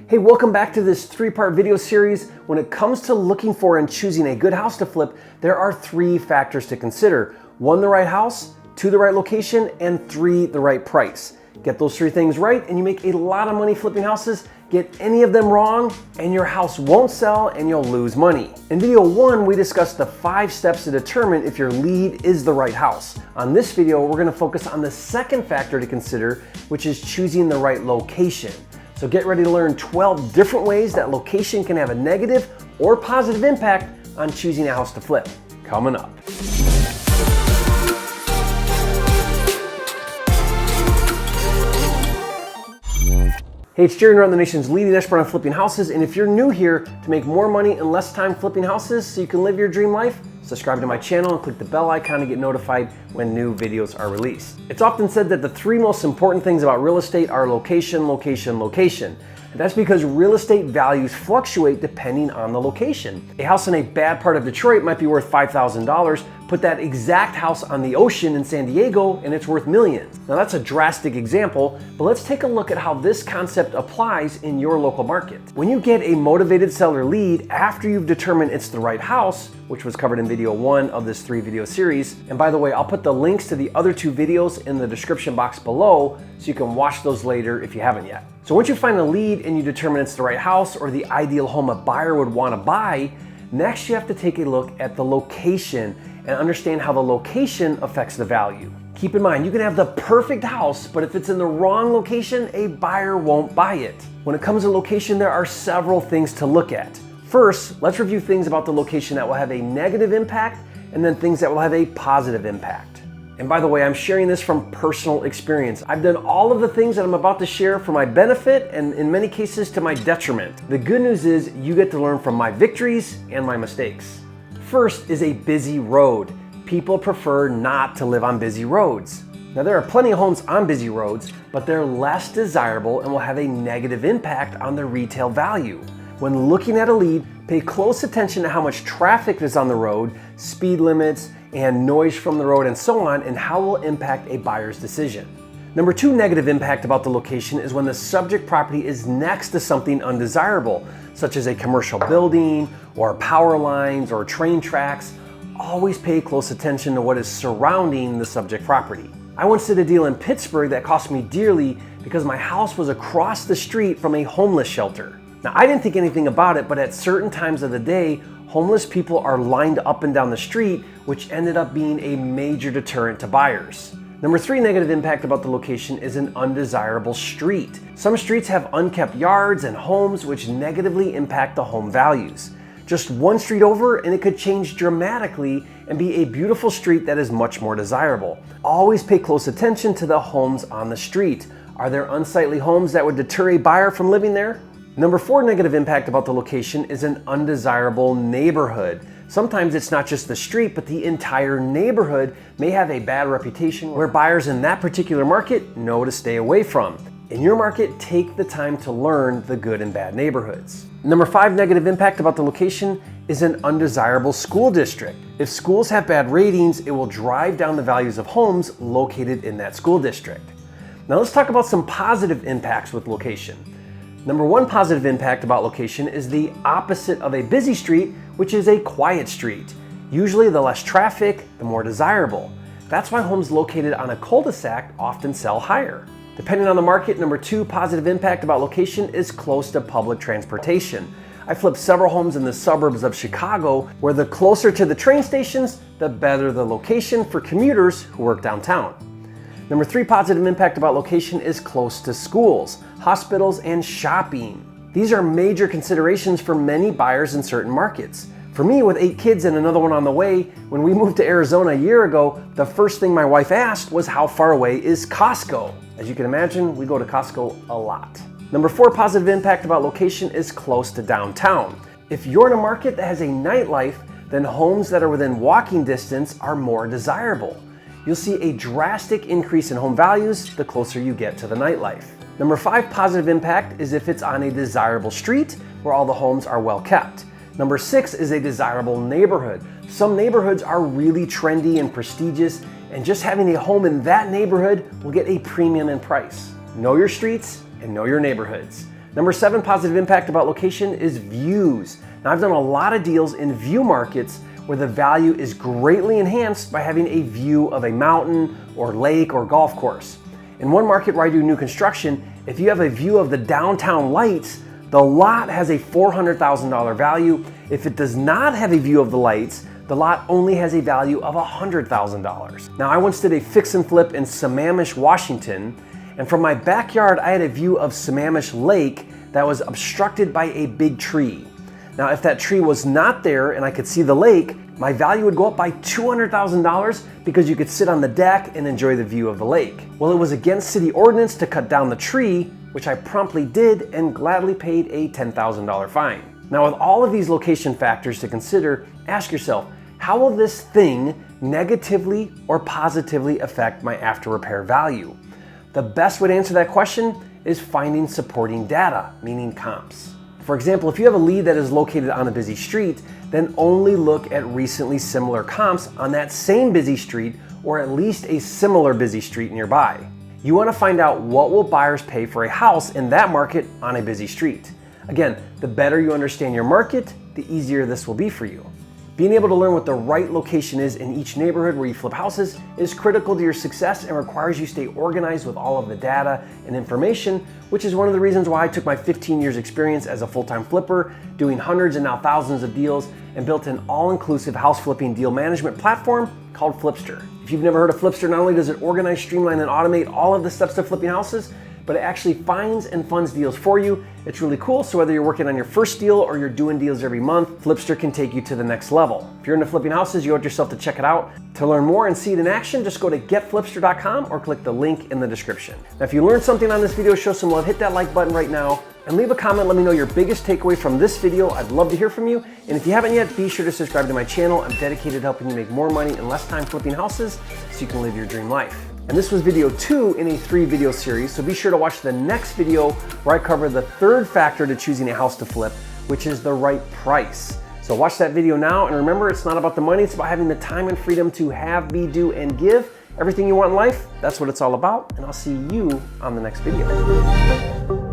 Hey, welcome back to this three-part video series. When it comes to looking for and choosing a good house to flip, there are three factors to consider. 1, the right house, 2, the right location, and 3, the right price. Get those three things right and you make a lot of money flipping houses. Get any of them wrong and your house won't sell and you'll lose money. In video 1, we discussed the 5 steps to determine if your lead is the right house. On this video, we're gonna focus on the second factor to consider, which is choosing the right location. So get ready to learn 12 different ways that location can have a negative or positive impact on choosing a house to flip. Coming up. Hey, it's Jerry Norton, the nation's leading expert on flipping houses, and if you're new here to make more money in less time flipping houses so you can live your dream life, subscribe to my channel and click the bell icon to get notified when new videos are released. It's often said that the 3 most important things about real estate are location, location, location. And that's because real estate values fluctuate depending on the location. A house in a bad part of Detroit might be worth $5,000. Put that exact house on the ocean in San Diego and it's worth millions. Now that's a drastic example, but let's take a look at how this concept applies in your local market. When you get a motivated seller lead after you've determined it's the right house, which was covered in video 1 of this 3-video series, and by the way, I'll put the links to the other 2 videos in the description box below so you can watch those later if you haven't yet. So once you find a lead and you determine it's the right house or the ideal home a buyer would want to buy, next you have to take a look at the location and understand how the location affects the value. Keep in mind, you can have the perfect house, but if it's in the wrong location, a buyer won't buy it. When it comes to location, there are several things to look at. First, let's review things about the location that will have a negative impact and then things that will have a positive impact. And by the way, I'm sharing this from personal experience. I've done all of the things that I'm about to share for my benefit and in many cases to my detriment. The good news is you get to learn from my victories and my mistakes. First is a busy road. People prefer not to live on busy roads. Now there are plenty of homes on busy roads, but they're less desirable and will have a negative impact on the retail value. When looking at a lead, pay close attention to how much traffic is on the road, speed limits, and noise from the road and so on, and how it will impact a buyer's decision. Number 2 negative impact about the location is when the subject property is next to something undesirable, such as a commercial building or power lines or train tracks. Always pay close attention to what is surrounding the subject property. I once did a deal in Pittsburgh that cost me dearly because my house was across the street from a homeless shelter. Now I didn't think anything about it, but at certain times of the day, homeless people are lined up and down the street, which ended up being a major deterrent to buyers. Number 3 negative impact about the location is an undesirable street. Some streets have unkept yards and homes which negatively impact the home values. Just one street over and it could change dramatically and be a beautiful street that is much more desirable. Always pay close attention to the homes on the street. Are there unsightly homes that would deter a buyer from living there? Number 4 negative impact about the location is an undesirable neighborhood. Sometimes it's not just the street, but the entire neighborhood may have a bad reputation where buyers in that particular market know to stay away from. In your market, take the time to learn the good and bad neighborhoods. Number 5 negative impact about the location is an undesirable school district. If schools have bad ratings, it will drive down the values of homes located in that school district. Now let's talk about some positive impacts with location. Number 1 positive impact about location is the opposite of a busy street, which is a quiet street. Usually the less traffic, the more desirable. That's why homes located on a cul-de-sac often sell higher. Depending on the market, number 2 positive impact about location is close to public transportation. I flipped several homes in the suburbs of Chicago where the closer to the train stations, the better the location for commuters who work downtown. Number 3 positive impact about location is close to schools, hospitals, and shopping. These are major considerations for many buyers in certain markets. For me, with 8 kids and another one on the way, when we moved to Arizona a year ago, the first thing my wife asked was how far away is Costco? As you can imagine, we go to Costco a lot. Number 4 positive impact about location is close to downtown. If you're in a market that has a nightlife, then homes that are within walking distance are more desirable. You'll see a drastic increase in home values the closer you get to the nightlife. Number 5 positive impact is if it's on a desirable street where all the homes are well kept. Number 6 is a desirable neighborhood. Some neighborhoods are really trendy and prestigious, and just having a home in that neighborhood will get a premium in price. Know your streets and know your neighborhoods. Number 7 positive impact about location is views. Now, I've done a lot of deals in view markets where the value is greatly enhanced by having a view of a mountain or lake or golf course. In one market where I do new construction, if you have a view of the downtown lights, the lot has a $400,000 value. If it does not have a view of the lights, the lot only has a value of $100,000. Now, I once did a fix and flip in Sammamish, Washington, and from my backyard, I had a view of Sammamish Lake that was obstructed by a big tree. Now, if that tree was not there and I could see the lake, my value would go up by $200,000 because you could sit on the deck and enjoy the view of the lake. Well, it was against city ordinance to cut down the tree, which I promptly did and gladly paid a $10,000 fine. Now, with all of these location factors to consider, ask yourself, how will this thing negatively or positively affect my after repair value? The best way to answer that question is finding supporting data, meaning comps. For example, if you have a lead that is located on a busy street, then only look at recently similar comps on that same busy street or at least a similar busy street nearby. You want to find out what will buyers pay for a house in that market on a busy street. Again, the better you understand your market, the easier this will be for you. Being able to learn what the right location is in each neighborhood where you flip houses is critical to your success and requires you stay organized with all of the data and information, which is one of the reasons why I took my 15 years experience as a full-time flipper, doing hundreds and now thousands of deals, and built an all-inclusive house flipping deal management platform called Flipster. If you've never heard of Flipster, not only does it organize, streamline, and automate all of the steps to flipping houses, but it actually finds and funds deals for you. It's really cool, so whether you're working on your first deal or you're doing deals every month, Flipster can take you to the next level. If you're into flipping houses, you owe it yourself to check it out. To learn more and see it in action, just go to getflipster.com or click the link in the description. Now, if you learned something on this video, show some love, hit that like button right now, and leave a comment. Let me know your biggest takeaway from this video. I'd love to hear from you. And if you haven't yet, be sure to subscribe to my channel. I'm dedicated to helping you make more money in less time flipping houses so you can live your dream life. And this was video 2 in a 3-video series, so be sure to watch the next video where I cover the 3rd factor to choosing a house to flip, which is the right price. So watch that video now, and remember, it's not about the money, it's about having the time and freedom to have, be, do, and give everything you want in life. That's what it's all about, and I'll see you on the next video.